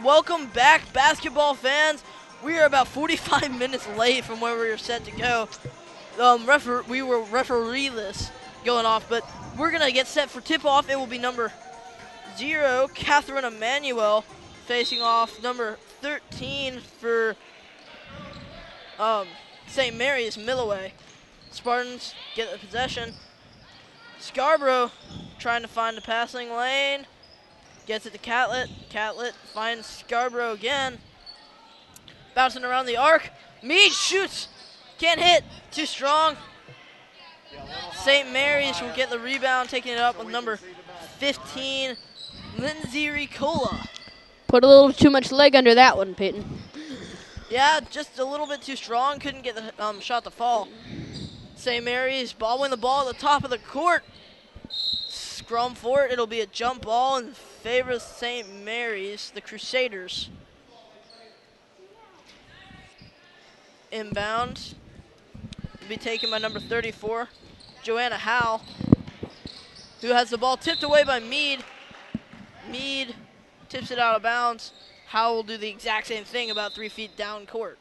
Welcome back, basketball fans. We are about 45 minutes late from where we were set to go. We were refereeless going off, but we're going to get set for tip-off. It will be number 0, Catherine Emmanuel, facing off number 13 for St. Mary's, Milloway. Spartans get the possession. Scarborough trying to find the passing lane. Gets it to Catlett. Catlett finds Scarborough again. Bouncing around the arc. Meade shoots. Can't hit. Too strong. St. Mary's will get the rebound, taking it up with number 15, Lindsay Ricola. Put a little too much leg under that one, Peyton. Yeah, just a little bit too strong. Couldn't get the shot to fall. St. Mary's ball the ball at the top of the court. Scrum for it. It'll be a jump ball in favor of St. Mary's, the Crusaders. Inbound. Will be taken by number 34, Joanna Howe, who has the ball tipped away by Meade. Meade tips it out of bounds. Howe will do the exact same thing about 3 feet down court.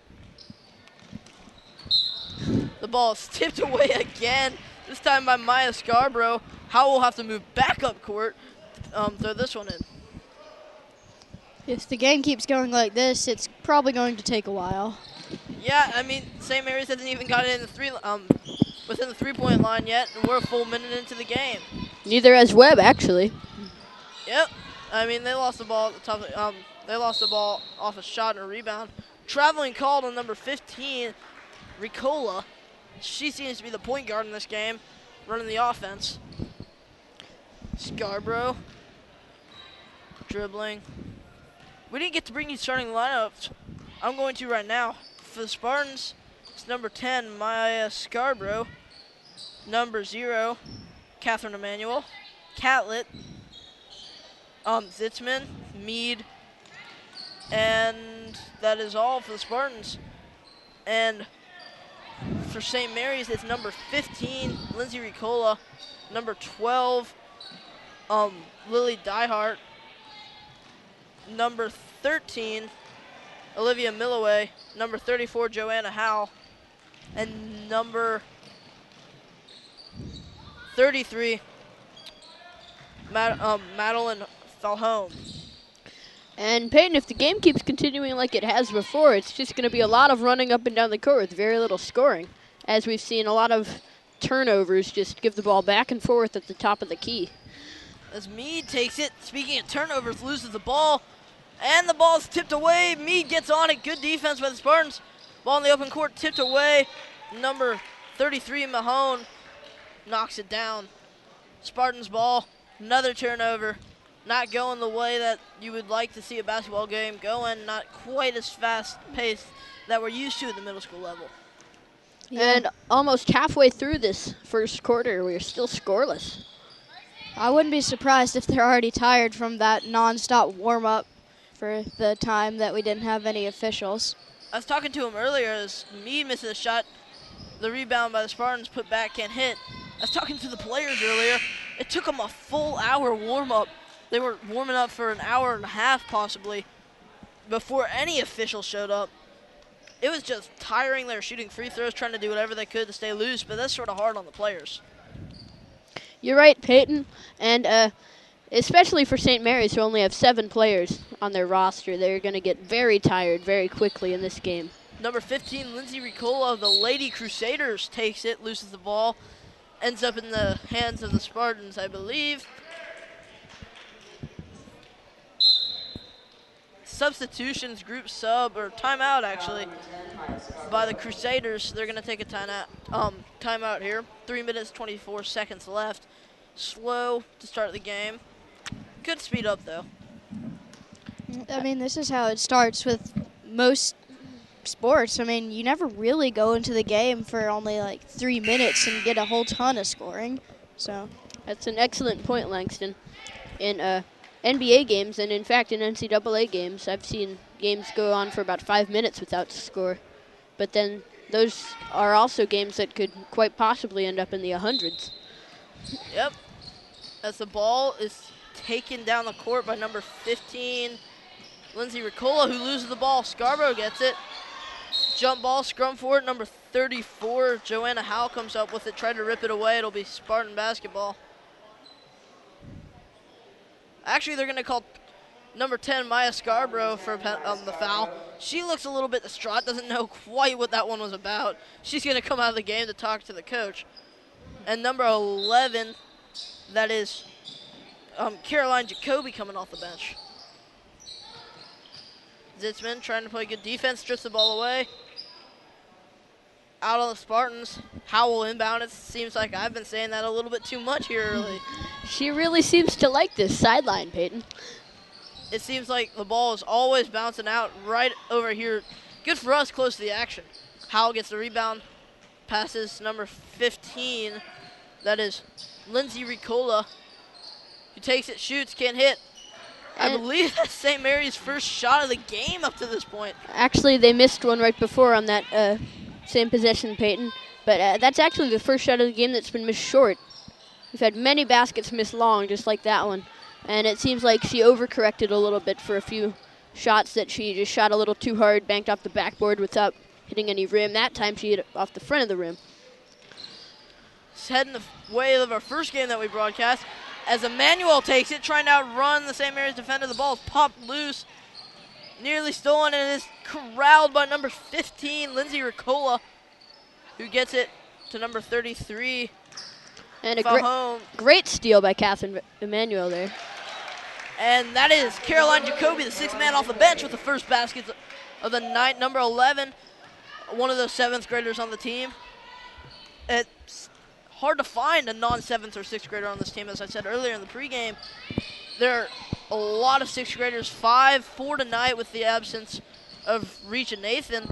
The ball is tipped away again, this time by Maya Scarborough. Howe will have to move back up court, throw this one in. If the game keeps going like this, it's probably going to take a while. Yeah, I mean, St. Mary's hasn't even got it in the within the three-point line yet, and we're a full minute into the game. Neither has Webb, actually. Yep. I mean, they lost the ball at the top of, they lost the ball off a shot and a rebound. Traveling called on number 15, Ricola. She seems to be the point guard in this game, running the offense. Scarborough dribbling. We didn't get to bring you starting lineups. I'm going to right now. For the Spartans, it's number 10, Maya Scarborough. Number 0, Catherine Emmanuel. Catlett, Zitzman, Meade, and that is all for the Spartans. And for St. Mary's, it's number 15, Lindsay Ricola. Number 12, Lily Diehart. Number 13, Olivia Milloway. Number 34, Joanna Howe. And number 33, Madeline Falhome. And Peyton, if the game keeps continuing like it has before, it's just going to be a lot of running up and down the court with very little scoring, as we've seen a lot of turnovers just give the ball back and forth at the top of the key. As Meade takes it, speaking of turnovers, loses the ball, and the ball's tipped away. Meade gets on it. Good defense by the Spartans. Ball in the open court, tipped away. Number 33, Mahone, knocks it down. Spartans ball, another turnover. Not going the way that you would like to see a basketball game going, not quite as fast paced that we're used to at the middle school level. Yeah. And almost halfway through this first quarter, we're still scoreless. I wouldn't be surprised if they're already tired from that nonstop warm-up for the time that we didn't have any officials. I was talking to him earlier as Meade misses a shot. The rebound by the Spartans, put back, can't hit. I was talking to the players earlier. It took them a full hour warm-up. They were warming up for an hour and a half possibly before any official showed up. It was just tiring. They were shooting free throws, trying to do whatever they could to stay loose, but that's sort of hard on the players. You're right, Peyton. And especially for St. Mary's, who only have 7 players on their roster, they're going to get very tired very quickly in this game. Number 15, Lindsay Ricola of the Lady Crusaders takes it, loses the ball, ends up in the hands of the Spartans, I believe. Substitutions, group sub, or timeout actually, by the Crusaders. They're going to take a timeout here. 3 minutes, 24 seconds left. Slow to start the game. Good speed up though. I mean, this is how it starts with most sports. I mean, you never really go into the game for only like 3 minutes and get a whole ton of scoring. So that's an excellent point, Langston. In NBA games, and in fact in NCAA games, I've seen games go on for about 5 minutes without score. But then those are also games that could quite possibly end up in the hundreds. Yep. As the ball is taken down the court by number 15, Lindsay Ricola, who loses the ball. Scarborough gets it. Jump ball, scrum for it, number 34. Joanna Howe comes up with it, try to rip it away. It'll be Spartan basketball. Actually, they're going to call number 10, Maya Scarborough, for the foul. She looks a little bit distraught, doesn't know quite what that one was about. She's going to come out of the game to talk to the coach. And number 11, that is Caroline Jacoby coming off the bench. Zitzman trying to play good defense, strips the ball away. Out on the Spartans. Howell inbound. It seems like I've been saying that a little bit too much here early. She really seems to like this sideline, Peyton. It seems like the ball is always bouncing out right over here. Good for us, close to the action. Howell gets the rebound. Passes number 15. That is Lindsay Ricola, who takes it, shoots, can't hit. I believe that's St. Mary's first shot of the game up to this point. Actually, they missed one right before on that same possession, Peyton. But that's actually the first shot of the game that's been missed short. We've had many baskets missed long, just like that one. And it seems like she overcorrected a little bit for a few shots that she just shot a little too hard, banked off the backboard without hitting any rim. That time she hit it off the front of the rim. It's heading the way of our first game that we broadcast. As Emmanuel takes it, trying to outrun the St. Mary's defender. The ball is popped loose, nearly stolen, and is corralled by number 15, Lindsay Ricola, who gets it to number 33. And a great steal by Catherine Emmanuel there. And that is Caroline Jacoby, the sixth man off the bench, with the first basket of the night. Number 11, one of those seventh graders on the team. It's hard to find a non-seventh or sixth grader on this team, as I said earlier in the pregame. There are a lot of sixth graders, 4 tonight with the absence of Reach and Nathan.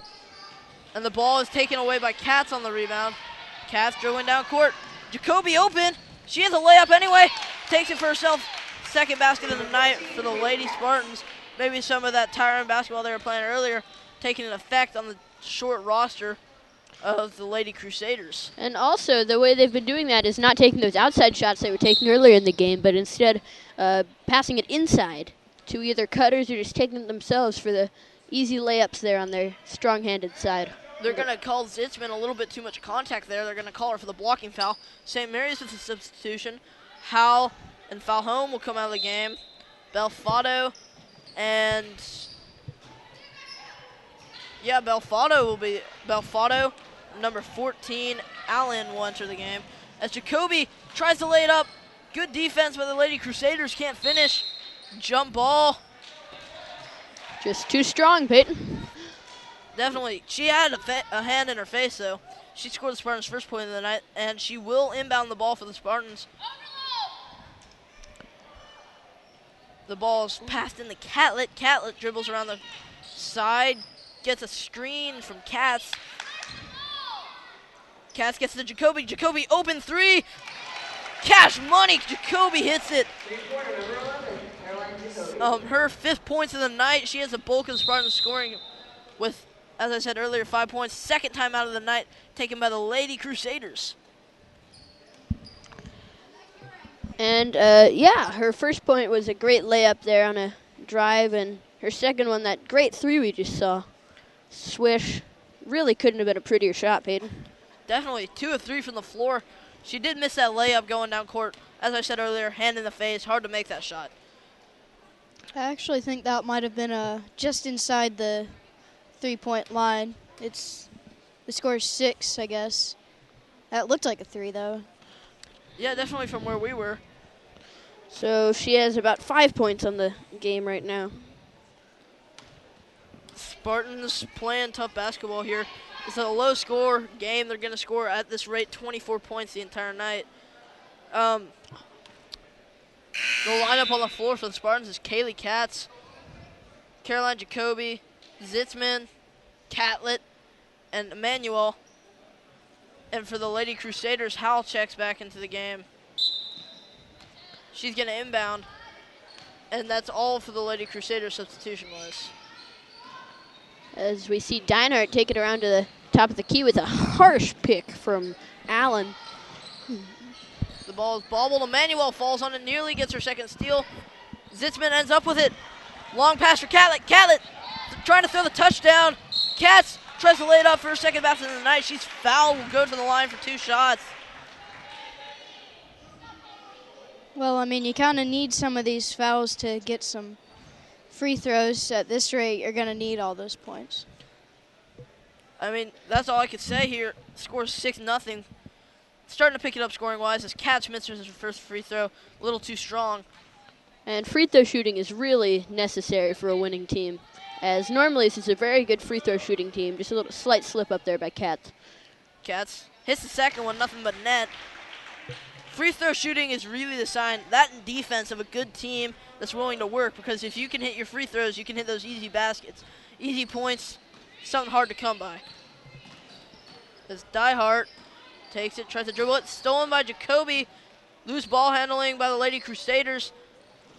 And the ball is taken away by Katz on the rebound. Katz drilling down court. Jacoby open. She has a layup anyway. Takes it for herself. Second basket of the night for the Lady Spartans. Maybe some of that Tyrone basketball they were playing earlier taking an effect on the short roster of the Lady Crusaders. And also, the way they've been doing that is not taking those outside shots they were taking earlier in the game, but instead passing it inside to either cutters or just taking it themselves for the easy layups there on their strong-handed side. They're going to call Zitzman a little bit too much contact there. They're going to call her for the blocking foul. St. Mary's with a substitution. Howell and Falhome will come out of the game. Belfado and... yeah, Belfado, number 14, Allen will enter the game. As Jacoby tries to lay it up. Good defense, but the Lady Crusaders can't finish. Jump ball. Just too strong, Peyton. Definitely. She had a hand in her face, though. She scored the Spartans' first point of the night, and she will inbound the ball for the Spartans. The ball is passed into Catlett. Catlett dribbles around the side, gets a screen from Katz. Katz gets to Jacoby. Jacoby open three. Cash money. Jacoby hits it. Her 5th points of the night. She has the bulk of the Spartans scoring with, as I said earlier, 5 points. Second time out of the night taken by the Lady Crusaders. And, yeah, her first point was a great layup there on a drive, and her second one, that great three we just saw. Swish. Really couldn't have been a prettier shot, Peyton. Definitely. 2 of 3 from the floor. She did miss that layup going down court. As I said earlier, hand in the face. Hard to make that shot. I actually think that might have been just inside the three-point line. The score is 6, I guess. That looked like a 3, though. Yeah, definitely from where we were. So she has about 5 points on the game right now. Spartans playing tough basketball here. It's a low-score game. They're going to score at this rate 24 points the entire night. The lineup on the floor for the Spartans is Kaylee Katz, Caroline Jacoby, Zitzman, Catlett, and Emmanuel. And for the Lady Crusaders, Howell checks back into the game. She's going to inbound. And that's all for the Lady Crusaders substitution-wise. As we see Dinehart take it around to the top of the key with a harsh pick from Allen. The ball is bobbled. Emmanuel falls on it, nearly gets her second steal. Zitzman ends up with it. Long pass for Catlett. Catlett trying to throw the touchdown. Katz tries to lay it up for her second basket of the night. She's fouled. Will go to the line for 2 shots. Well, I mean, you kind of need some of these fouls to get some free throws. At this rate, you're going to need all those points. I mean, that's all I could say here. Score 6-0. Starting to pick it up scoring-wise as Katz misses her first free throw. A little too strong. And free throw shooting is really necessary for a winning team, as normally this is a very good free throw shooting team. Just a little slight slip up there by Katz. Katz hits the second one, nothing but net. Free throw shooting is really the sign, that and defense, of a good team that's willing to work, because if you can hit your free throws, you can hit those easy baskets. Easy points, something hard to come by. As Diehart takes it, tries to dribble it, stolen by Jacoby. Loose ball handling by the Lady Crusaders.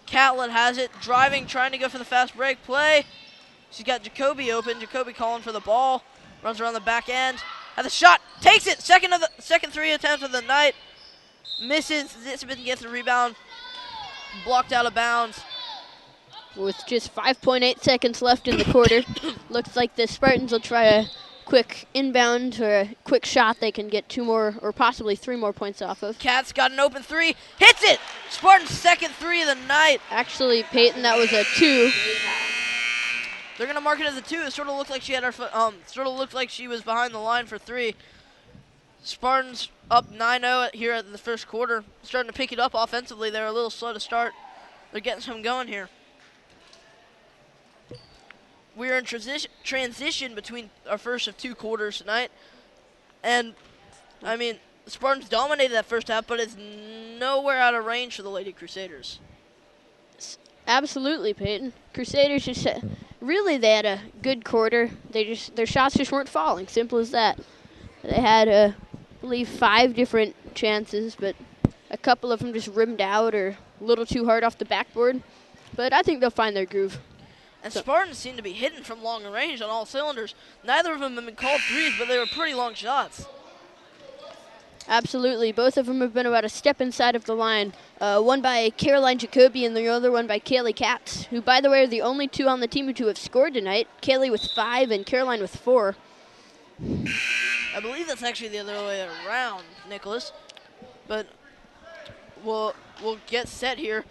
Catlett has it, driving, trying to go for the fast break play. She's got Jacoby open. Jacoby calling for the ball. Runs around the back end. Has a shot, takes it. Second 3 attempts of the night. Misses. Zitzman gets the rebound. Blocked out of bounds. With just 5.8 seconds left in the quarter, looks like the Spartans will try a quick inbound or a quick shot they can get 2 more or possibly 3 more points off of. Katz got an open 3. Hits it! Spartans' second 3 of the night. Actually, Peyton, that was a 2. They're gonna mark it as a 2. It sort of looked like she had her sort of looked like she was behind the line for 3. Spartans up 9-0 here at the first quarter. Starting to pick it up offensively. They're a little slow to start. They're getting some going here. We're in transition between our first of 2 quarters tonight. And, I mean, the Spartans dominated that first half, but it's nowhere out of range for the Lady Crusaders. Absolutely, Peyton. Crusaders just really, they had a good quarter. Their shots just weren't falling. Simple as that. They had, I believe, 5 different chances, but a couple of them just rimmed out or a little too hard off the backboard. But I think they'll find their groove. And Spartans seem to be hitting from long range on all cylinders. Neither of them have been called threes, but they were pretty long shots. Absolutely. Both of them have been about a step inside of the line. One by Caroline Jacoby and the other one by Kaylee Katz, who, by the way, are the only 2 on the team who have scored tonight. Kaylee with 5 and Caroline with 4. I believe that's actually the other way around, Nicholas. But we'll get set here.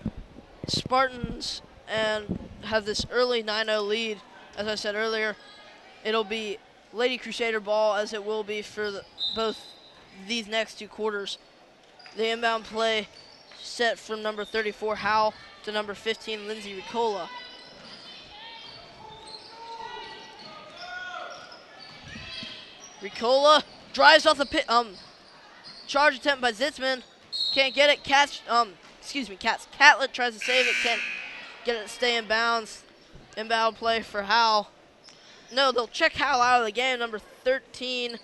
Spartans and have this early 9-0 lead. As I said earlier, it'll be Lady Crusader ball, as it will be for both these next 2 quarters. The inbound play set from number 34, Howell, to number 15, Lindsay Ricola. Ricola drives off the charge attempt by Zitzman. Can't get it. Katz. Catlett tries to save it. Can't get it to stay in bounds. Inbound play for Howell. No, they'll check Howell out of the game. Number 13,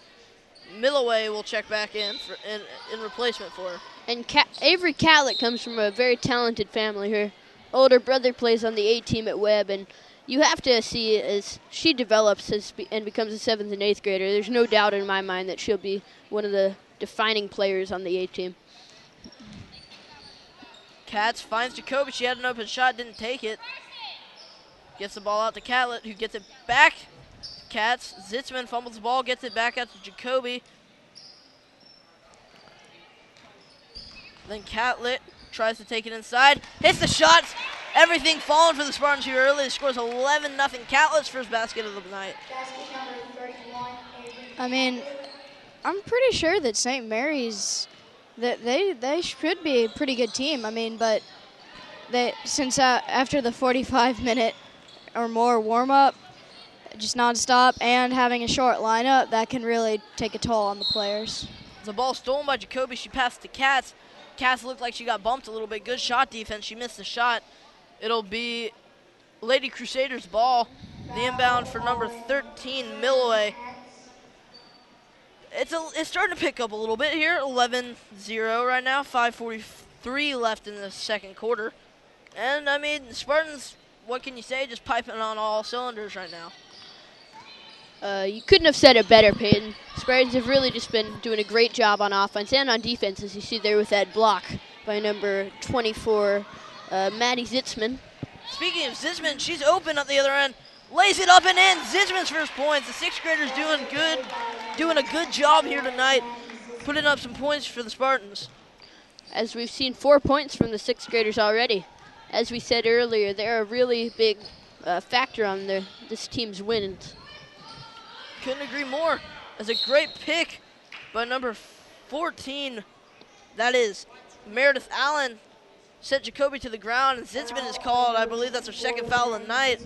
Milloway, will check back in in replacement for her. And Avery Catlett comes from a very talented family. Her older brother plays on the A team at Webb, and you have to see as she develops and becomes a 7th and 8th grader, there's no doubt in my mind that she'll be one of the defining players on the A team. Katz finds Jacoby. She had an open shot, didn't take it. Gets the ball out to Catlett, who gets it back. Katz, Zitzman fumbles the ball, gets it back out to Jacoby. Then Catlett tries to take it inside, hits the shots. Everything falling for the Spartans here early. Scores 11-0. Catlett's first basket of the night. I mean, I'm pretty sure that St. Mary's, that they should be a pretty good team. I mean, but since after the 45-minute or more warm-up, just nonstop, and having a short lineup, that can really take a toll on the players. The ball stolen by Jacoby. She passed to Katz. Katz looked like she got bumped a little bit. Good shot defense. She missed the shot. It'll be Lady Crusaders ball. The inbound for number 13, Milloway. It's starting to pick up a little bit here. 11-0 right now. 5:43 left in the second quarter. And, I mean, Spartans, what can you say? Just piping on all cylinders right now. You couldn't have said it better, Peyton. Spartans have really just been doing a great job on offense and on defense, as you see there with that block by number 24, Maddie Zitzman. Speaking of Zitzman, she's open at the other end. Lays it up and in. Zitzman's first points. The sixth graders doing a good job here tonight, putting up some points for the Spartans. As we've seen 4 points from the sixth graders already. As we said earlier, they're a really big factor on this team's wins. Couldn't agree more. As a great pick by number 14, that is Meredith Allen, sent Jacoby to the ground, and Zitzman is called. I believe that's her second foul of the night.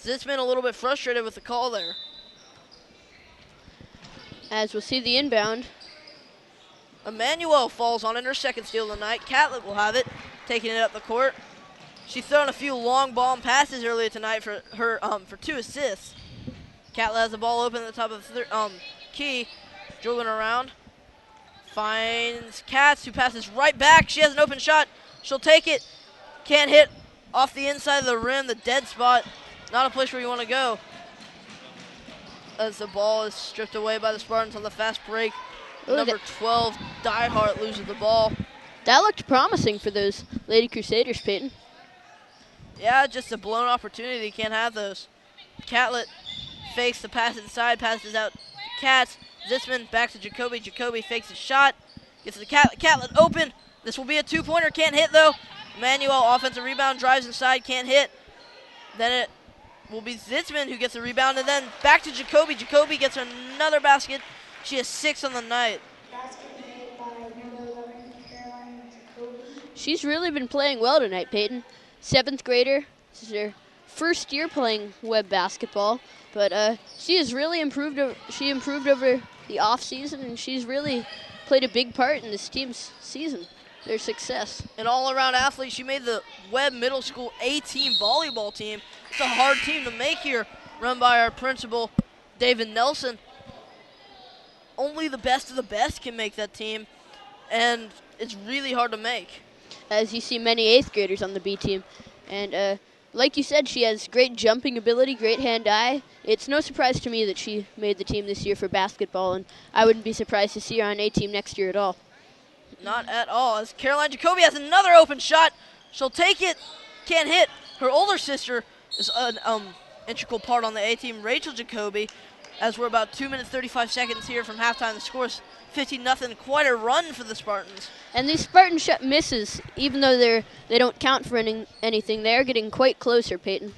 Zitzman a little bit frustrated with the call there. As we'll see the inbound. Emmanuel falls on it, her second steal of the night. Catlett will have it, taking it up the court. She's thrown a few long ball passes earlier tonight for her for 2 assists. Catlett has the ball open at the top of the key, dribbling around. Finds Katz, who passes right back. She has an open shot. She'll take it. Can't hit off the inside of the rim, the dead spot. Not a place where you want to go. As the ball is stripped away by the Spartans on the fast break. Number 12, Diehart, loses the ball. That looked promising for those Lady Crusaders, Peyton. Yeah, just a blown opportunity. You can't have those. Catlett fakes the pass inside, passes out to Katz. Zitzman back to Jacoby. Jacoby fakes a shot. Gets to the Catlett. Catlett open. This will be a two-pointer. Can't hit, though. Emmanuel, offensive rebound, drives inside. Can't hit. Then it will be Zitzman who gets the rebound. And then back to Jacoby. Jacoby gets another basket. She has 6 on the night. She's really been playing well tonight, Peyton. 7th grader. This is her first year playing Webb basketball. But she has really improved. She improved over the off season, and she's really played a big part in this team's season, their success. An all-around athlete. She made the Webb Middle School A-team volleyball team. It's a hard team to make here, run by our principal, David Nelson. Only the best of the best can make that team, and it's really hard to make. As you see many 8th graders on the B team. And like you said, she has great jumping ability, great hand-eye. It's no surprise to me that she made the team this year for basketball, and I wouldn't be surprised to see her on A-team next year at all. Not at all, as Caroline Jacoby has another open shot. She'll take it, can't hit. Her older sister is an integral part on the A-team, Rachel Jacoby, as we're about 2 minutes, 35 seconds here from halftime. The score's 15-0, quite a run for the Spartans. And these Spartan shot misses, even though they don't count for anything, they're getting quite closer, Peyton.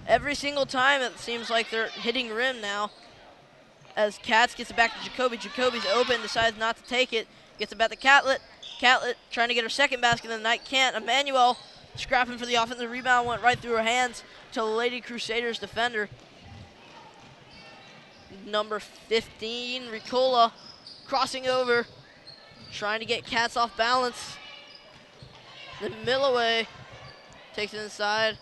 Every single time it seems like they're hitting rim now. As Katz gets it back to Jacoby. Jacoby's open, decides not to take it. Gets it back to Catlett. Catlett trying to get her second basket of the night, can't. Emmanuel scrapping for the offensive rebound, went right through her hands to the Lady Crusaders defender. Number 15, Ricola, crossing over, trying to get Katz off balance. Then Milloway takes it inside,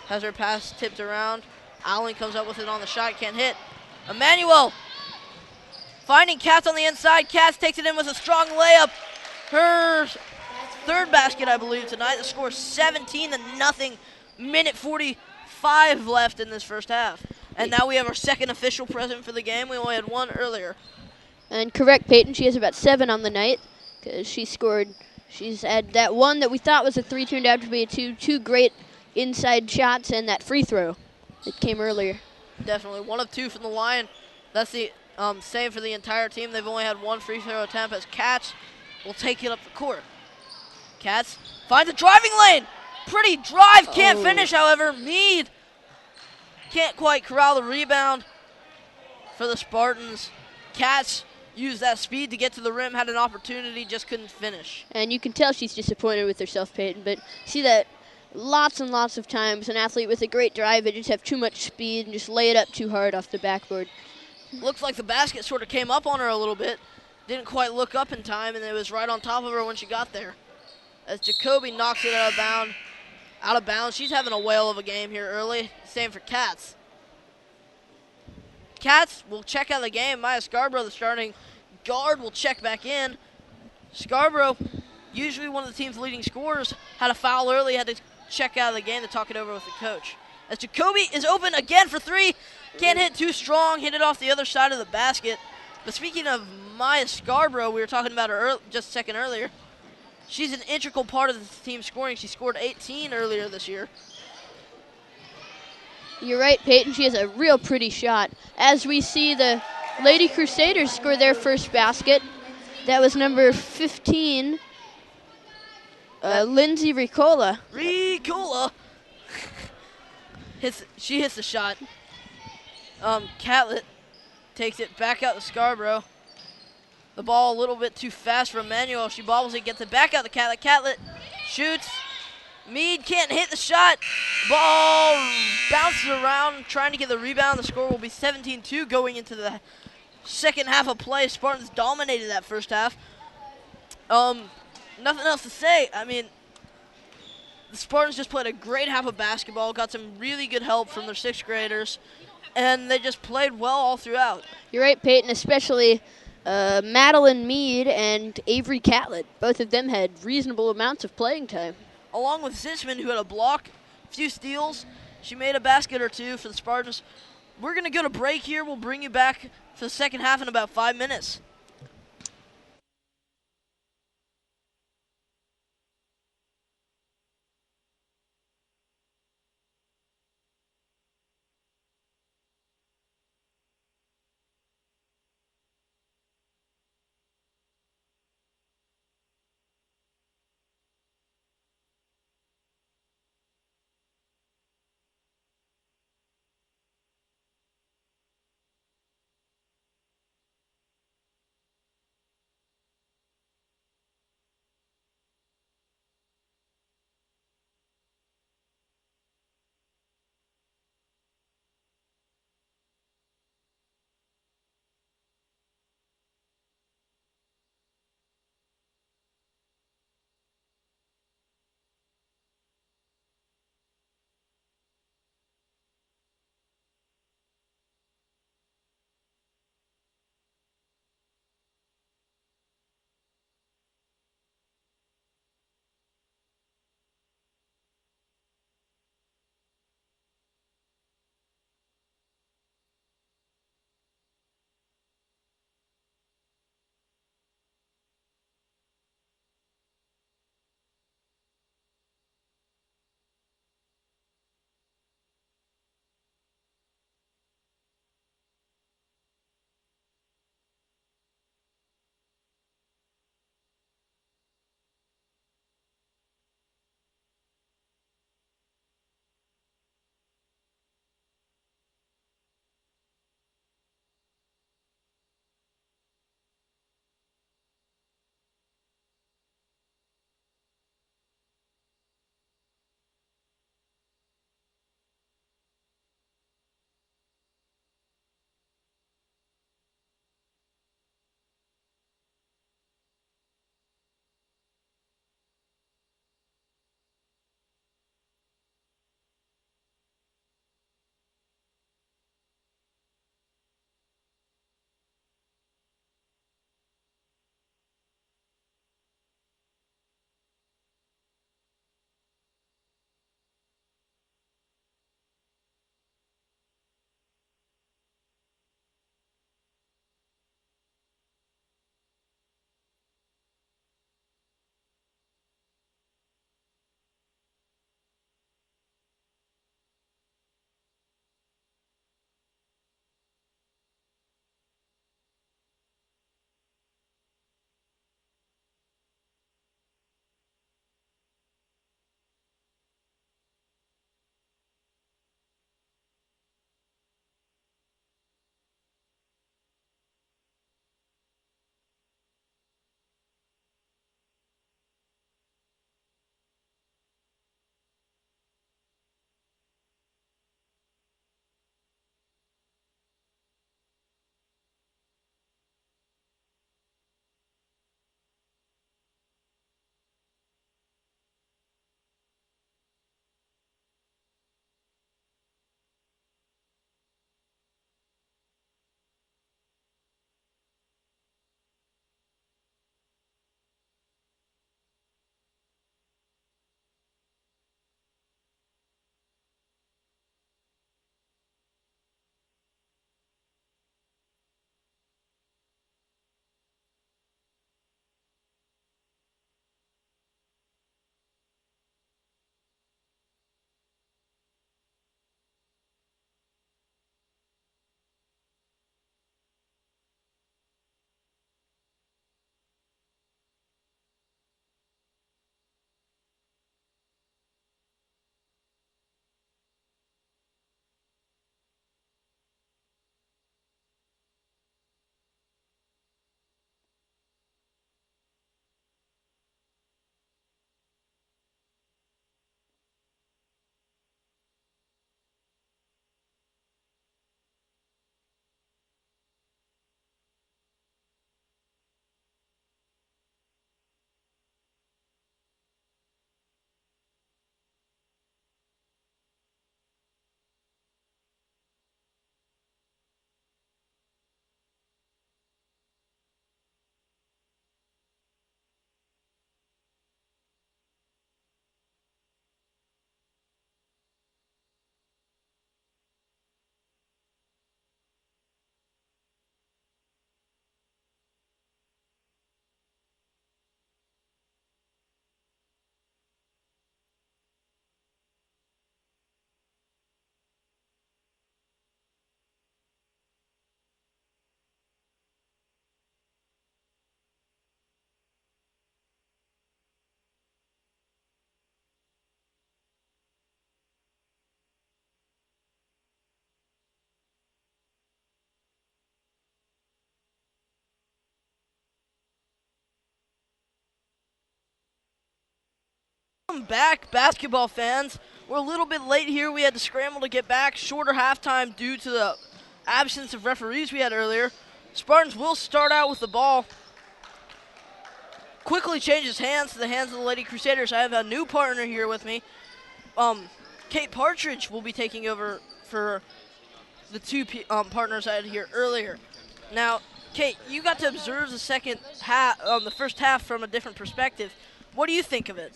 has her pass tipped around. Allen comes up with it on the shot, can't hit. Emmanuel finding Katz on the inside. Katz takes it in with a strong layup. Her third basket, I believe, tonight. The score is 17-0. Minute 45 left in this first half. And now we have our second official present for the game. We only had one earlier. And correct, Peyton, she has about 7 on the night because she's had that one that we thought was a 3 turned out to be a 2. 2 great inside shots and that free throw that came earlier. Definitely 1 of 2 from the line. That's the same for the entire team. They've only had 1 free throw attempt as Katz will take it up the court. Katz finds a driving lane. Pretty drive, can't finish, however. Mead can't quite corral the rebound for the Spartans. Katz used that speed to get to the rim, had an opportunity, just couldn't finish. And you can tell she's disappointed with herself, Peyton, but see that lots and lots of times an athlete with a great drive, they just have too much speed and just lay it up too hard off the backboard. Looks like the basket sort of came up on her a little bit. Didn't quite look up in time, and it was right on top of her when she got there. As Jacoby knocks it out of bounds. She's having a whale of a game here early. Same for Katz. Katz will check out of the game. Maya Scarborough, the starting guard, will check back in. Scarborough, usually one of the team's leading scorers, had a foul early, had to check out of the game to talk it over with the coach. As Jacoby is open again for 3. Can't hit too strong, hit it off the other side of the basket. But speaking of Maya Scarborough, we were talking about her just a second earlier. she's an integral part of the team scoring. She scored 18 earlier this year. You're right, Peyton. She has a real pretty shot. As we see the Lady Crusaders score their first basket. That was number 15, Lindsay Ricola. Ricola! She hits the shot. Catlett takes it back out to Scarborough. The ball a little bit too fast for Emmanuel. She bobbles it, gets it back out to Catlett. Catlett shoots. Meade can't hit the shot. Ball bounces around, trying to get the rebound. The score will be 17-2 going into the second half of play. Spartans dominated that first half. Nothing else to say. I mean, the Spartans just played a great half of basketball, got some really good help from their sixth graders, and they just played well all throughout. You're right, Peyton, especially Madeline Meade and Avery Catlett. Both of them had reasonable amounts of playing time. Along with Zitzman, who had a block, a few steals. She made a basket or two for the Spartans. We're going to go to break here. We'll bring you back for the second half in about 5 minutes. Welcome back, basketball fans. We're a little bit late here. We had to scramble to get back. Shorter halftime due to the absence of referees we had earlier. Spartans will start out with the ball. Quickly changes hands to the hands of the Lady Crusaders. I have a new partner here with me. Kate Partridge will be taking over for the two partners I had here earlier. Now, Kate, you got to observe the first half from a different perspective. What do you think of it?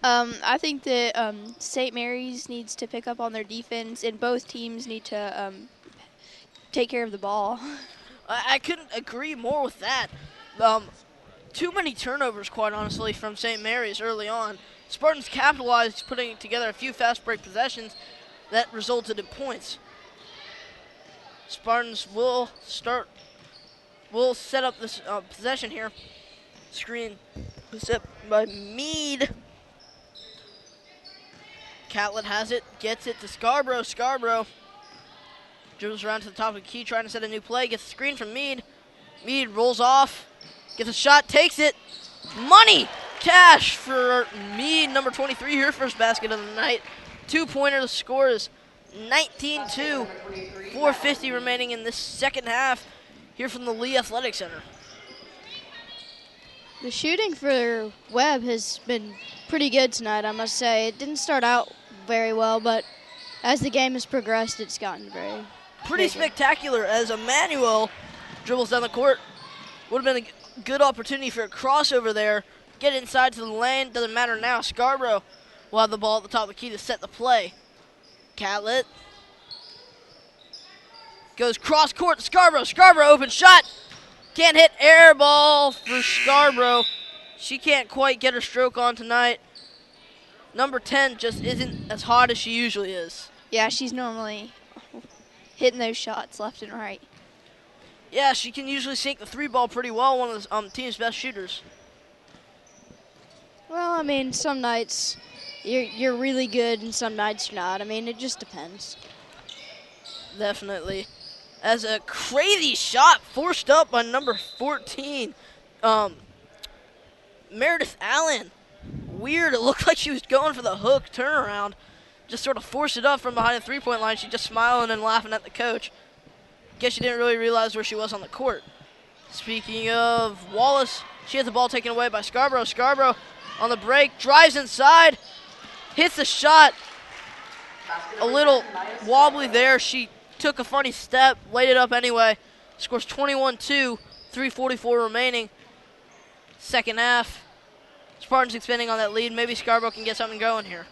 I think that St. Mary's needs to pick up on their defense, and both teams need to take care of the ball. I couldn't agree more with that. Too many turnovers, quite honestly, from St. Mary's early on. Spartans capitalized, putting together a few fast break possessions that resulted in points. Spartans will set up this possession here. Screen set by Meade. Catlett has it, gets it to Scarborough. Scarborough dribbles around to the top of the key, trying to set a new play. Gets the screen from Meade. Meade rolls off, gets a shot, takes it. Money! Cash for Meade, number 23, her first basket of the night. 2-pointer, the score is 19-2. 4:50 remaining in this second half here from the Lee Athletic Center. The shooting for Webb has been pretty good tonight, I must say. It didn't start out very well, but as the game has progressed, it's gotten pretty spectacular as Emmanuel dribbles down the court. Would have been a good opportunity for a crossover there. Get inside to the lane, doesn't matter now. Scarborough will have the ball at the top of the key to set the play. Catlett goes cross court to Scarborough. Scarborough open shot. Can't hit, air ball for Scarborough. She can't quite get her stroke on tonight. Number 10 just isn't as hot as she usually is. Yeah, she's normally hitting those shots left and right. Yeah, she can usually sink the three ball pretty well, one of the team's best shooters. Well, I mean, some nights you're really good and some nights you're not. I mean, it just depends. Definitely. As a crazy shot forced up by number 14, Meredith Allen. Weird, it looked like she was going for the hook turnaround. Just sort of forced it up from behind the three-point line. She's just smiling and laughing at the coach. Guess she didn't really realize where she was on the court. Speaking of Wallace, she has the ball taken away by Scarborough. Scarborough on the break, drives inside, hits the shot. A little wobbly there. She took a funny step, laid it up anyway. Scores 21-2, 3:44 remaining. Second half. Spartans expanding on that lead. Maybe Scarborough can get something going here.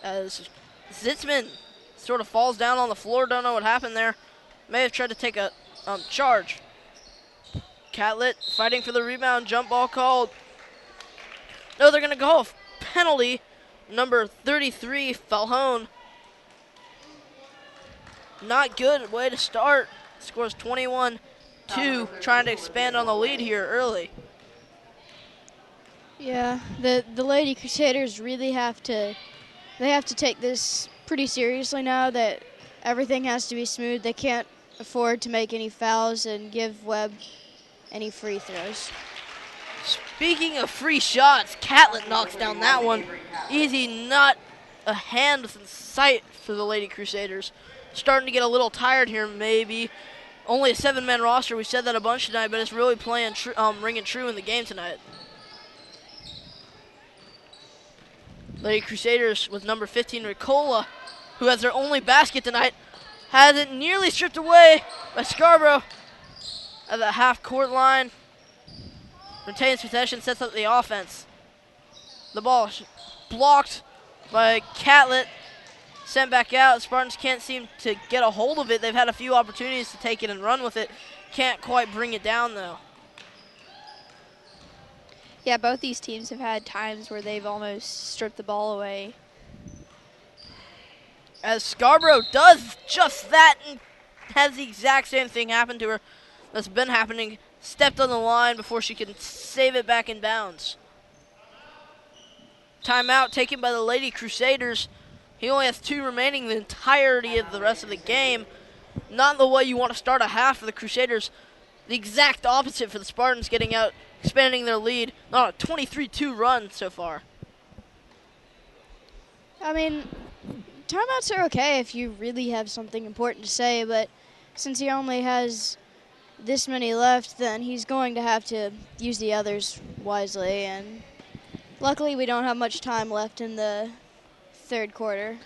As Zitzman sort of falls down on the floor, don't know what happened there. May have tried to take a charge. Catlett fighting for the rebound, jump ball called. No, they're going to call a penalty. Number 33, Falhone. Not good way to start. Scores 21-2, trying to expand on the lead here early. Yeah, the Lady Crusaders really have to take this pretty seriously now that everything has to be smooth. They can't afford to make any fouls and give Webb any free throws. Speaking of free shots, Catlett knocks down that one. Easy, not a hand within sight for the Lady Crusaders. Starting to get a little tired here, maybe. Only a 7-man roster. We said that a bunch tonight, but it's really playing ringing true in the game tonight. Lady Crusaders with number 15, Ricola, who has their only basket tonight, has it nearly stripped away by Scarborough at the half-court line. Retains possession, sets up the offense. The ball blocked by Catlett. Sent back out. Spartans can't seem to get a hold of it. They've had a few opportunities to take it and run with it. Can't quite bring it down, though. Yeah, both these teams have had times where they've almost stripped the ball away. As Scarborough does just that and has the exact same thing happen to her that's been happening. Stepped on the line before she can save it back in bounds. Timeout taken by the Lady Crusaders. He only has 2 remaining the entirety of the rest of the game. Not the way you want to start a half for the Crusaders. the exact opposite for the Spartans, getting out, expanding their lead. Not a 23-2 run so far. I mean, timeouts are okay if you really have something important to say, but since he only has this many left, then he's going to have to use the others wisely, and luckily we don't have much time left in the third quarter.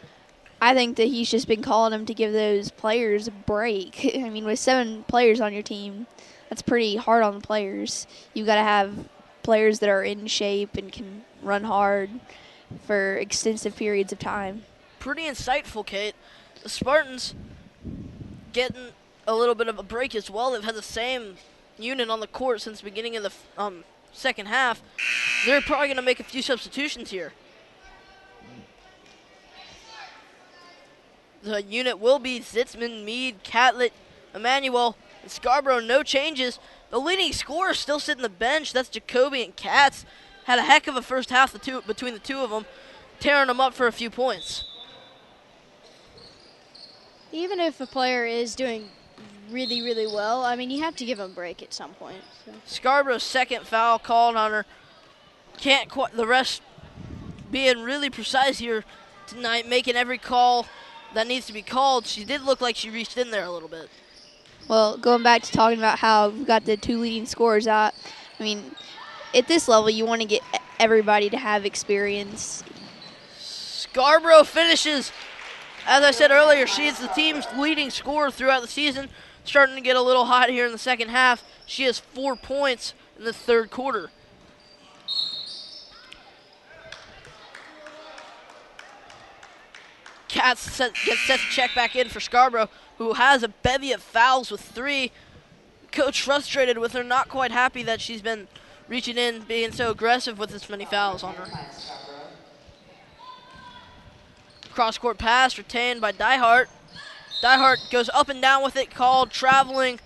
I think that he's just been calling them to give those players a break. I mean, with 7 players on your team, that's pretty hard on the players. You've got to have players that are in shape and can run hard for extensive periods of time. Pretty insightful, Kate. The Spartans getting a little bit of a break as well. They've had the same unit on the court since the beginning of the second half. They're probably going to make a few substitutions here. The unit will be Zitzman, Mead, Catlett, Emmanuel, and Scarborough. No changes. The leading scorer still sitting the bench. That's Jacoby and Katz. Had a heck of a first half between the two of them, tearing them up for a few points. Even if a player is doing really, really well, I mean, you have to give him a break at some point. So. Scarborough's second foul called on her. Can't quite, the rest being really precise here tonight, making every call that needs to be called. She did look like she reached in there a little bit. Well, going back to talking about how we've got the 2 leading scorers out, I mean, at this level, you want to get everybody to have experience. Scarborough finishes. As I said earlier, she is the team's leading scorer throughout the season. Starting to get a little hot here in the second half. She has 4 points in the third quarter. Katz gets set to check back in for Scarborough, who has a bevy of fouls with 3. Coach frustrated with her, not quite happy that she's been reaching in, being so aggressive with this many fouls on her. Cross-court pass retained by Diehart. Diehart goes up and down with it, called traveling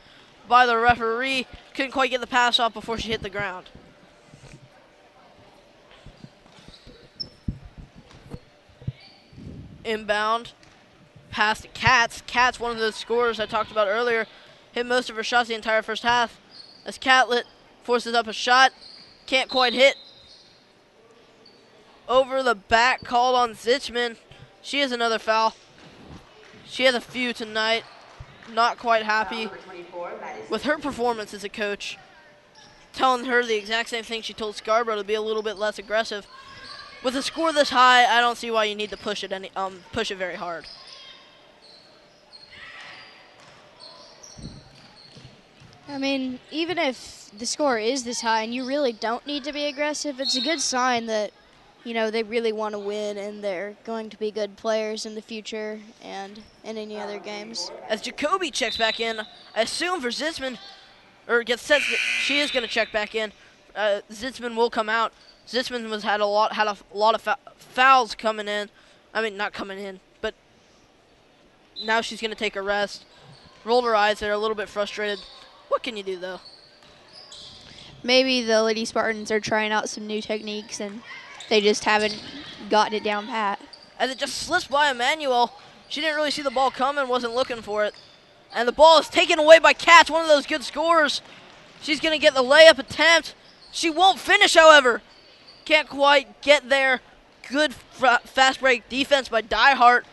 by the referee. Couldn't quite get the pass off before she hit the ground. Inbound. Pass to Katz. Katz, one of those scorers I talked about earlier, hit most of her shots the entire first half. As Catlett forces up a shot. Can't quite hit. Over the back, called on Zitzman. She has another foul. She has a few tonight. Not quite happy with her performance as a coach. Telling her the exact same thing she told Scarborough, to be a little bit less aggressive. With a score this high, I don't see why you need to push it very hard. I mean, even if the score is this high and you really don't need to be aggressive, it's a good sign that, you know, they really want to win and they're going to be good players in the future and in any other games. As Jacoby checks back in, I assume for Zitzman, or gets set, she is going to check back in. Zitzman will come out. Zitzman had a lot of fouls coming in. I mean, not coming in, but now she's going to take a rest. Rolled her eyes there, a little bit frustrated. What can you do, though? Maybe the Lady Spartans are trying out some new techniques and they just haven't gotten it down pat. As it just slips by Emmanuel. She didn't really see the ball coming, wasn't looking for it. And the ball is taken away by Katz, one of those good scorers. She's going to get the layup attempt. She won't finish, however. Can't quite get there. Good fast break defense by Diehart.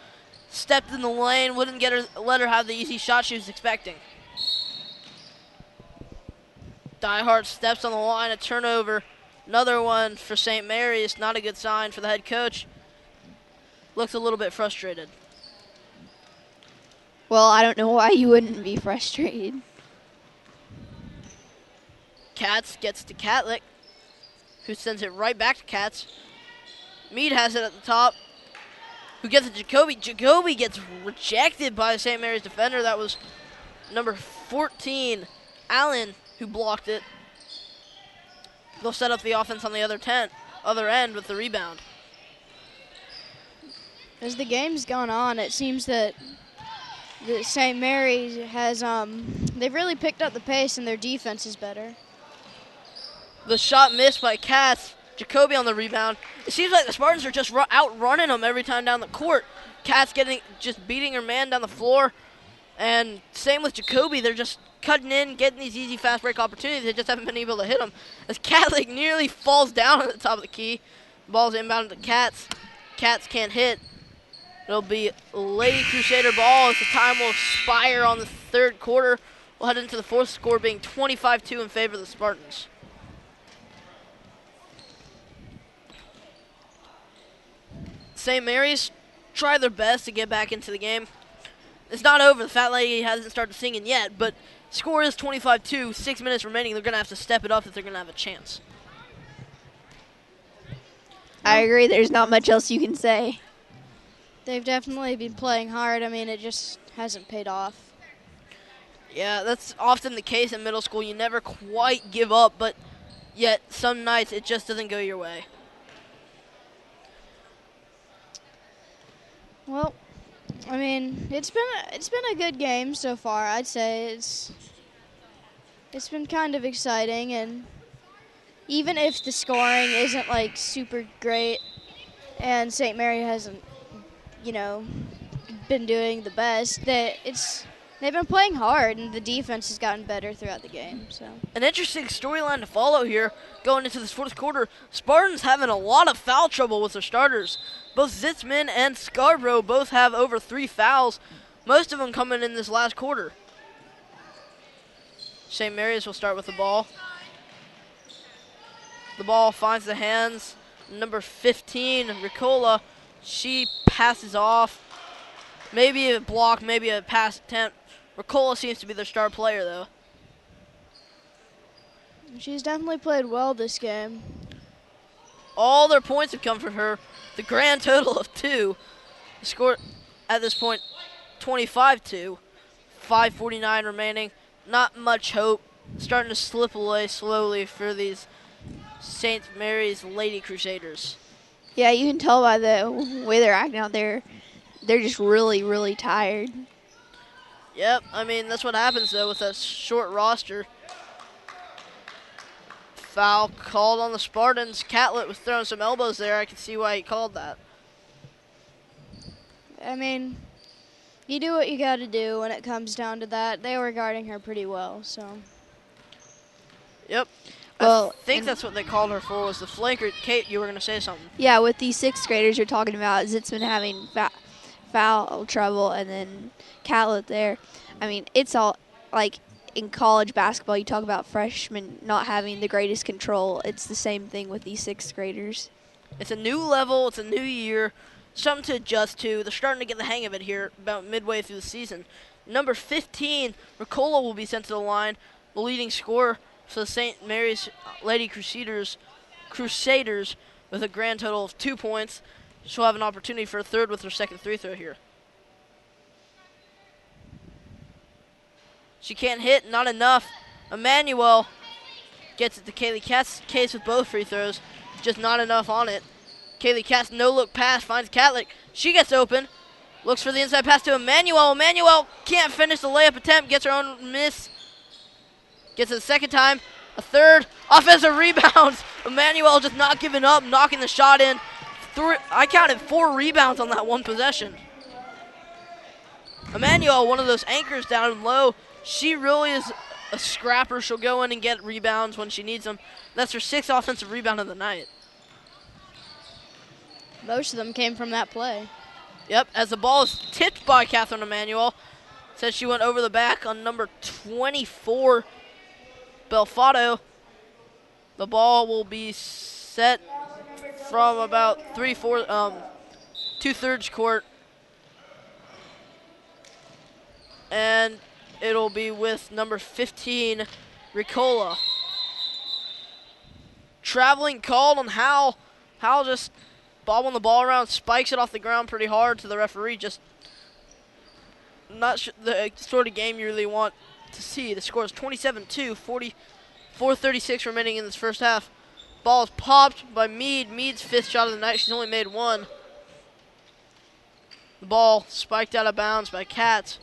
Stepped in the lane, wouldn't let her have the easy shot she was expecting. Diehart steps on the line, a turnover. Another one for St. Mary's. Not a good sign for the head coach. Looks a little bit frustrated. Well, I don't know why you wouldn't be frustrated. Katz gets to Catlett, who sends it right back to Katz. Mead has it at the top, who gets it to Jacoby. Jacoby gets rejected by the St. Mary's defender. That was number 14, Allen, who blocked it. They'll set up the offense on the other end with the rebound. As the game's gone on, it seems that the St. Mary's has they've really picked up the pace and their defense is better. The shot missed by Katz. Jacoby on the rebound. It seems like the Spartans are just outrunning them every time down the court. Katz just beating her man down the floor. And same with Jacoby. They're just cutting in, getting these easy fast break opportunities. They just haven't been able to hit them. As Catholic nearly falls down at the top of the key. Ball's inbound to Cats. Cats can't hit. It'll be Lady Crusader ball as the time will expire on the third quarter. We'll head into the fourth, score being 25-2 in favor of the Spartans. St. Mary's try their best to get back into the game. It's not over. The Fat Lady hasn't started singing yet, but score is 25-2, 6 minutes remaining. They're going to have to step it up if they're going to have a chance. I agree. There's not much else you can say. They've definitely been playing hard. I mean, it just hasn't paid off. Yeah, that's often the case in middle school. You never quite give up, but yet some nights it just doesn't go your way. Well, I mean, it's been a good game so far. I'd say it's been kind of exciting, and even if the scoring isn't like super great, and St. Mary hasn't, been doing the best, they've been playing hard, and the defense has gotten better throughout the game. So an interesting storyline to follow here going into this fourth quarter. Spartans having a lot of foul trouble with their starters. Both Zitzman and Scarborough both have over 3 fouls, most of them coming in this last quarter. St. Mary's will start with the ball. The ball finds the hands. Number 15, Ricola. She passes off. Maybe a block, maybe a pass attempt. Ricola seems to be their star player, though. She's definitely played well this game. All their points have come from her. The grand total of 2. The score at this point, 25-2. 5:49 remaining. Not much hope. Starting to slip away slowly for these St. Mary's Lady Crusaders. Yeah, you can tell by the way they're acting out there. They're just really, really tired. Yep, I mean, that's what happens, though, with a short roster. Foul called on the Spartans. Catlett was throwing some elbows there. I can see why he called that. I mean, you do what you got to do when it comes down to that. They were guarding her pretty well, so. Yep. Well, I think that's what they called her for, was the flanker. Kate, you were going to say something. Yeah, with these 6th graders you're talking about, Zitzman having foul trouble and then Catlett there. I mean, it's all like in college basketball, you talk about freshmen not having the greatest control. It's the same thing with these 6th graders. It's a new level. It's a new year. Something to adjust to. They're starting to get the hang of it here about midway through the season. Number 15, Ricola will be sent to the line, the leading scorer for the St. Mary's Lady Crusaders with a grand total of 2 points. She'll have an opportunity for a third with her second free throw here. She can't hit, not enough. Emmanuel gets it to Kaylee Katz. Case with both free throws, just not enough on it. Kaylee Katz, no-look pass, finds Catlett. She gets open, looks for the inside pass to Emmanuel. Emmanuel can't finish the layup attempt, gets her own miss. Gets it the second time, a third. Offensive rebounds. Emmanuel just not giving up, knocking the shot in. I counted 4 rebounds on that one possession. Emmanuel, one of those anchors down low. She really is a scrapper. She'll go in and get rebounds when she needs them. That's her 6th offensive rebound of the night. Most of them came from that play. Yep, as the ball is tipped by Catherine Emmanuel. Says she went over the back on number 24, Belfato. The ball will be set from about 2/3 court. And it'll be with number 15, Ricola. Traveling called on Howell. Howell just bobbling the ball around, spikes it off the ground pretty hard to the referee. Just not the sort of game you really want to see. The score is 27-2, 4:36 remaining in this first half. Ball is popped by Mead. Mead's 5th shot of the night. She's only made 1. The ball spiked out of bounds by Katz.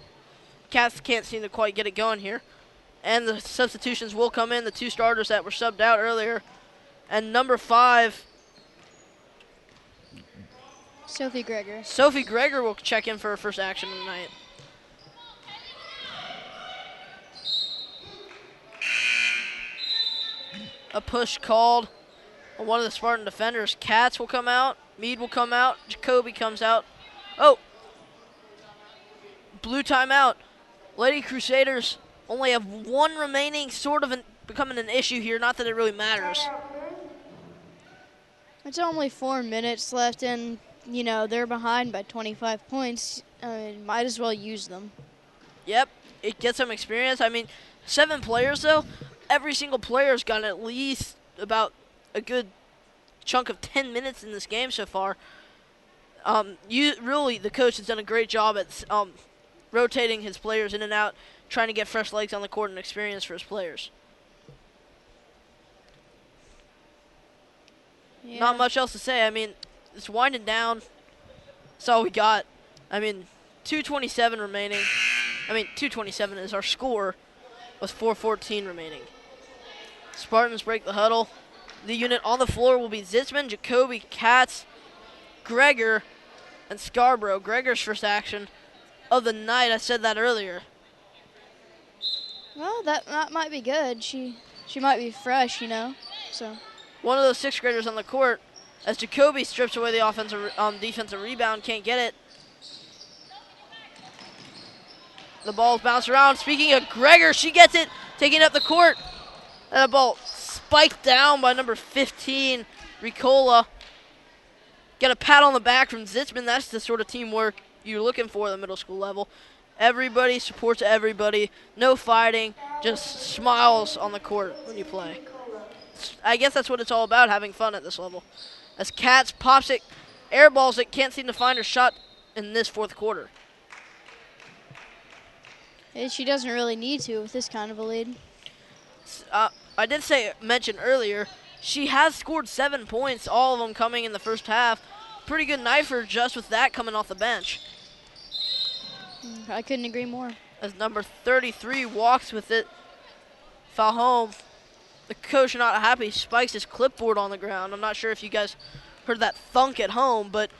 Cats can't seem to quite get it going here. And the substitutions will come in, the 2 starters that were subbed out earlier. And number 5, Sophie Gregor. Sophie Gregor will check in for her first action of the night. a push called on one of the Spartan defenders. Katz will come out. Mead will come out. Jacoby comes out. Oh! Blue timeout. Lady Crusaders only have one remaining, sort of becoming an issue here. Not that it really matters. It's only 4 minutes left, and, you know, they're behind by 25 points. Might as well use them. Yep, it gets some experience. I mean, 7 players, though. Every single player's gotten at least about a good chunk of 10 minutes in this game so far. The coach has done a great job at rotating his players in and out, trying to get fresh legs on the court and experience for his players. Yeah. Not much else to say. I mean, it's winding down. That's all we got. I mean, 2:27 remaining. 2:27 is our score with 4:14 remaining. Spartans break the huddle. The unit on the floor will be Zitzman, Jacoby, Katz, Gregor, and Scarborough. Gregor's first action of the night. I said that earlier. Well, that might be good. She might be fresh, you know. So. One of those 6th graders on the court as Jacoby strips away the defensive rebound, can't get it. The ball's bounced around. Speaking of Gregor, she gets it, taking up the court. And the ball spiked down by number 15, Ricola. Get a pat on the back from Zitzman. That's the sort of teamwork you're looking for at the middle school level. Everybody supports everybody. No fighting, just smiles on the court when you play. I guess that's what it's all about, having fun at this level. As Katz pops it, airballs it, can't seem to find her shot in this 4th quarter. She doesn't really need to with this kind of a lead. I did mention earlier, she has scored 7 points, all of them coming in the first half. Pretty good night for her just with that coming off the bench. I couldn't agree more. As number 33 walks with it, Fahome. The coach not happy, spikes his clipboard on the ground. I'm not sure if you guys heard that thunk at home, but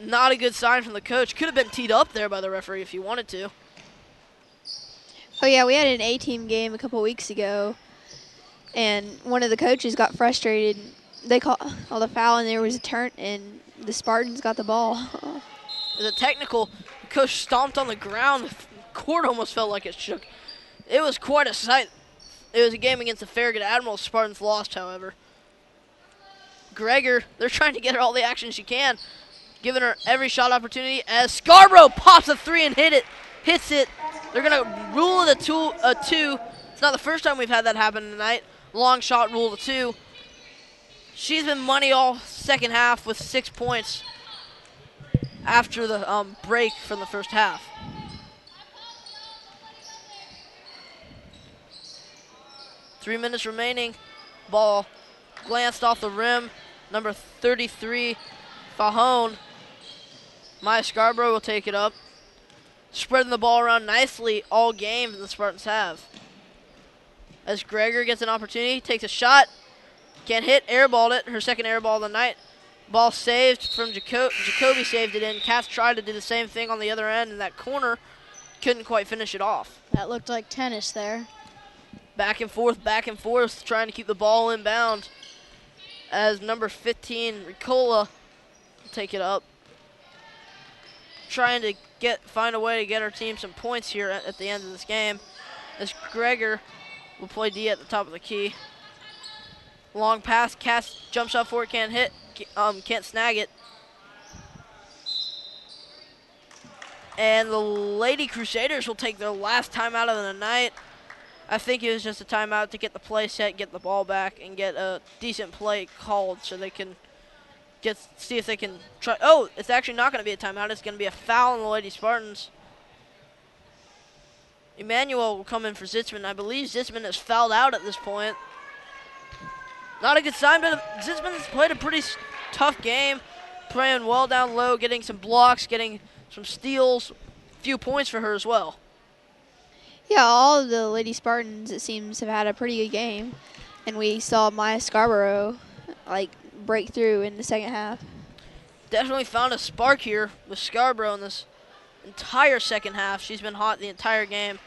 not a good sign from the coach. Could have been teed up there by the referee if he wanted to. Oh, yeah, we had an A-team game a couple weeks ago, and one of the coaches got frustrated. They called the foul, and there was a turn, and the Spartans got the ball. It was a technical. The coach stomped on the ground. The court almost felt like it shook. It was quite a sight. It was a game against the Farragut Admirals. Spartans lost, however. Gregor, they're trying to get her all the action she can, giving her every shot opportunity as Scarborough pops a 3 and hits it. They're going to rule it a two. It's not the first time we've had that happen tonight. Long shot, rule to 2. She's been money all second half with 6 points after the break from the first half. Three minutes remaining. Ball glanced off the rim. Number 33, Fahone. Maya Scarborough will take it up. Spreading the ball around nicely all game the Spartans have. As Gregor gets an opportunity, takes a shot. Can't hit, airballed it. Her second airball of the night. Ball saved from Jacoby saved it in. Katz tried to do the same thing on the other end in that corner. Couldn't quite finish it off. That looked like tennis there. Back and forth, trying to keep the ball inbound. As number 15, Ricola, will take it up. Trying to find a way to get our team some points here at the end of this game. As Gregor will play D at the top of the key. Long pass, Cass jumps up for it, can't hit, can't snag it. And the Lady Crusaders will take their last timeout of the night. I think it was just a timeout to get the play set, get the ball back, and get a decent play called so they can see if they can try. Oh, it's actually not going to be a timeout. It's going to be a foul on the Lady Spartans. Emmanuel will come in for Zitzman. I believe Zitzman is fouled out at this point. Not a good sign, but Zitzman's played a pretty tough game, playing well down low, getting some blocks, getting some steals, a few points for her as well. Yeah, all of the Lady Spartans, it seems, have had a pretty good game. And we saw Maya Scarborough, break through in the second half. Definitely found a spark here with Scarborough in this entire second half. She's been hot the entire game.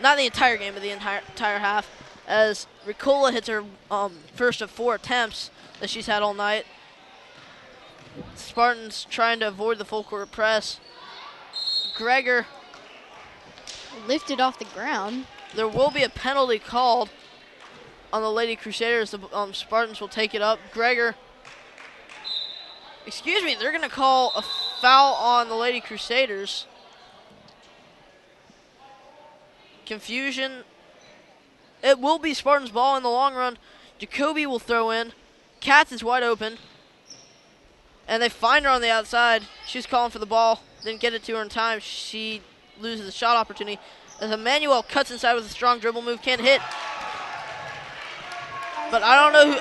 Not the entire game, but the entire half. as Ricola hits her first of 4 attempts that she's had all night. Spartans trying to avoid the full court press. Gregor, Lifted off the ground. there will be a penalty called on the Lady Crusaders. The Spartans will take it up. Gregor, excuse me, they're going to call a foul on the Lady Crusaders. Confusion. It will be Spartans' ball in the long run. Jacoby will throw in. Katz is wide open. And they find her on the outside. She's calling for the ball. Didn't get it to her in time. She loses the shot opportunity. As Emmanuel cuts inside with a strong dribble move. Can't hit. But I don't know who.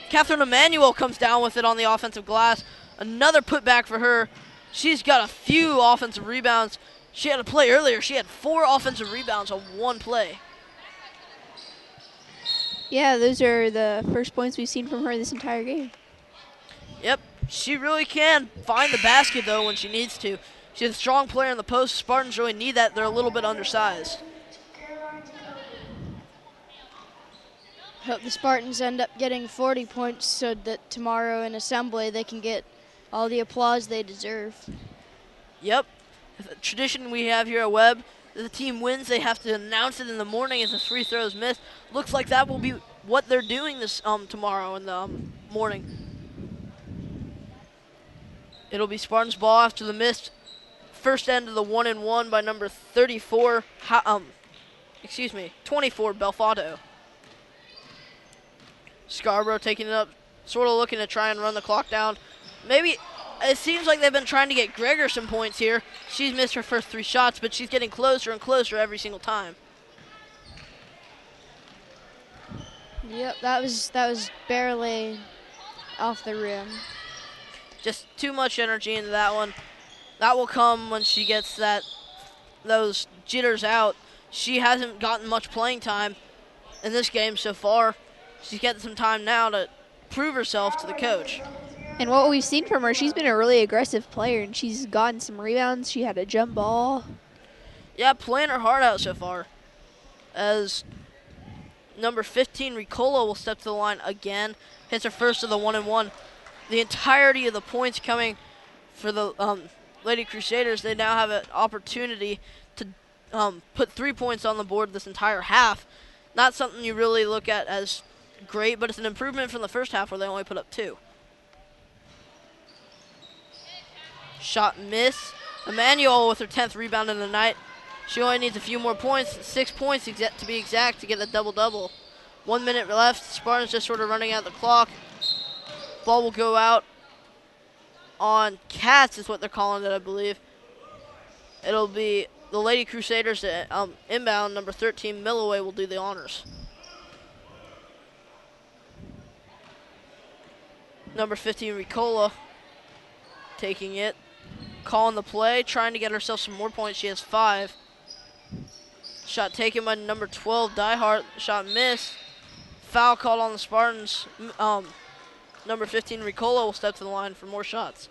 Catherine Emmanuel comes down with it on the offensive glass. Another putback for her. She's got a few offensive rebounds. She had a play earlier. She had 4 offensive rebounds on 1 play. Yeah, those are the first points we've seen from her this entire game. Yep, she really can find the basket, though, when she needs to. She's a strong player in the post. Spartans really need that. They're a little bit undersized. Hope the Spartans end up getting 40 points so that tomorrow in assembly they can get all the applause they deserve. Yep. The tradition we have here at Webb, if the team wins, they have to announce it in the morning as the free throw is missed. Looks like that will be what they're doing this tomorrow in the morning. It'll be Spartans' ball after the missed first end of the 1-and-1 by number 24, 24, Belfato. Scarborough taking it up, sort of looking to try and run the clock down. Maybe it seems like they've been trying to get Gregor some points here. She's missed her first 3 shots, but she's getting closer and closer every single time. Yep, that was barely off the rim. Just too much energy into that one. That will come when she gets those jitters out. She hasn't gotten much playing time in this game so far. She's getting some time now to prove herself to the coach. And what we've seen from her, she's been a really aggressive player, and she's gotten some rebounds. She had a jump ball. Yeah, playing her heart out so far. As number 15, Ricola, will step to the line again. Hits her first of the 1-and-1. The entirety of the points coming for the Lady Crusaders. They now have an opportunity to put 3 points on the board this entire half. Not something you really look at as great, but it's an improvement from the first half where they only put up 2. Shot miss. Emmanuel with her 10th rebound in the night. She only needs a few more points, 6 points to be exact, to get the double-double. 1 minute left. Spartans just sort of running out the clock. Ball will go out on Cats is what they're calling it, I believe. It'll be the Lady Crusaders inbound. Number 13, Milloway, will do the honors. Number 15, Ricola, taking it. Calling the play, trying to get herself some more points. She has 5. Shot taken by number 12, Diehart. Shot missed. Foul called on the Spartans. Number 15, Ricola, will step to the line for more shots.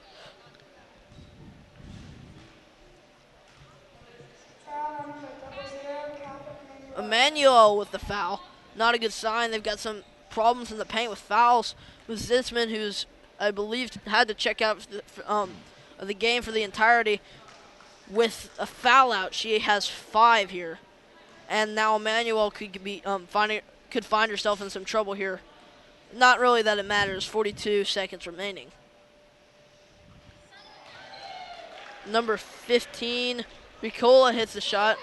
Emmanuel with the foul. Not a good sign. They've got some problems in the paint with fouls. With Zitzman, who's, I believe, had to check out the game for the entirety. With a foul out, she has 5 here. And now Emmanuel could be could find herself in some trouble here. Not really that it matters. 42 seconds remaining. Number 15, Ricola, hits the shot.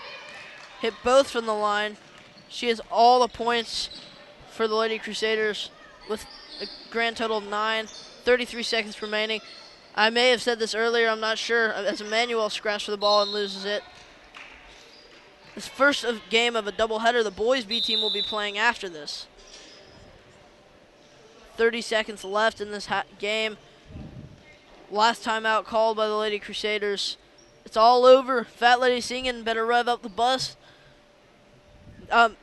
Hit both from the line. She has all the points for the Lady Crusaders with a grand total of 9. 33 seconds remaining. I may have said this earlier, I'm not sure, as Emmanuel scratched for the ball and loses it. This first game of a doubleheader, the boys B team will be playing after this. 30 seconds left in this game. Last timeout called by the Lady Crusaders. It's all over. Fat Lady singing, better rev up the bus.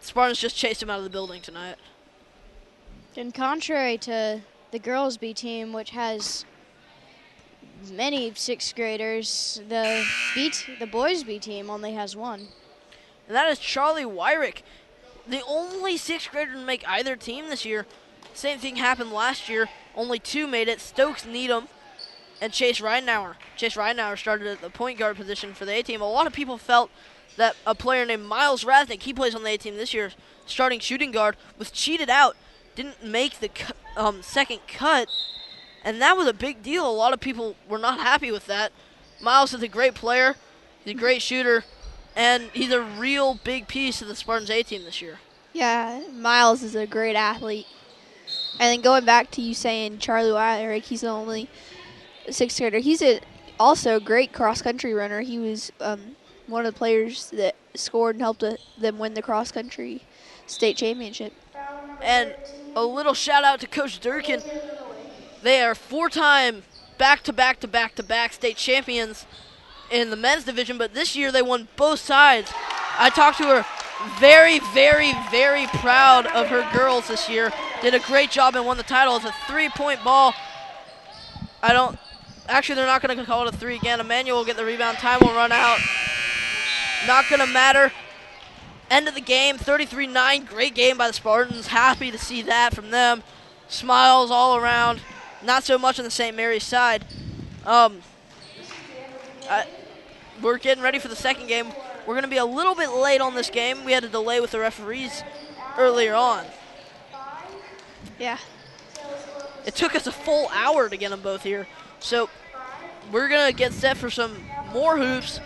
Spartans just chased him out of the building tonight. And contrary to the girls B team, which has many 6th graders, the boys B team only has 1. and that is Charlie Wyrick, the only 6th grader to make either team this year. Same thing happened last year. Only 2 made it, Stokes Needham and Chase Ridenauer. Chase Ridenauer started at the point guard position for the A-team. A lot of people felt that a player named Miles Rathnick, he plays on the A-team this year, starting shooting guard, was cheated out, didn't make the second cut, and that was a big deal. A lot of people were not happy with that. Miles is a great player, he's a great shooter, and he's a real big piece of the Spartans A-team this year. Yeah, Miles is a great athlete. And then going back to you saying Charlie Wyrick, he's the only 6th grader. He's also a great cross-country runner. He was one of the players that scored and helped them win the cross-country state championship. And a little shout-out to Coach Durkin. They are 4-time back-to-back state champions in the men's division, but this year they won both sides. I talked to her. Very, very, very proud of her girls this year. Did a great job and won the title. It's a 3-point ball. Actually, they're not going to call it a 3 again. Emmanuel will get the rebound. Time will run out. Not going to matter. End of the game, 33-9. Great game by the Spartans. Happy to see that from them. Smiles all around. Not so much on the St. Mary's side. We're getting ready for the second game. We're going to be a little bit late on this game. We had a delay with the referees earlier on. Yeah. It took us a full hour to get them both here. So we're going to get set for some more hoops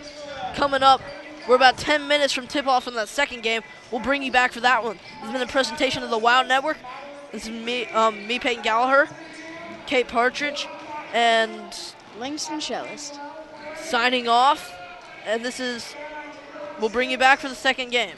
coming up. We're about 10 minutes from tip-off in that second game. We'll bring you back for that one. This has been a presentation of the WOW Network. This is me Peyton Gallagher, Kate Partridge, and Langston Shellist signing off. And we'll bring you back for the second game.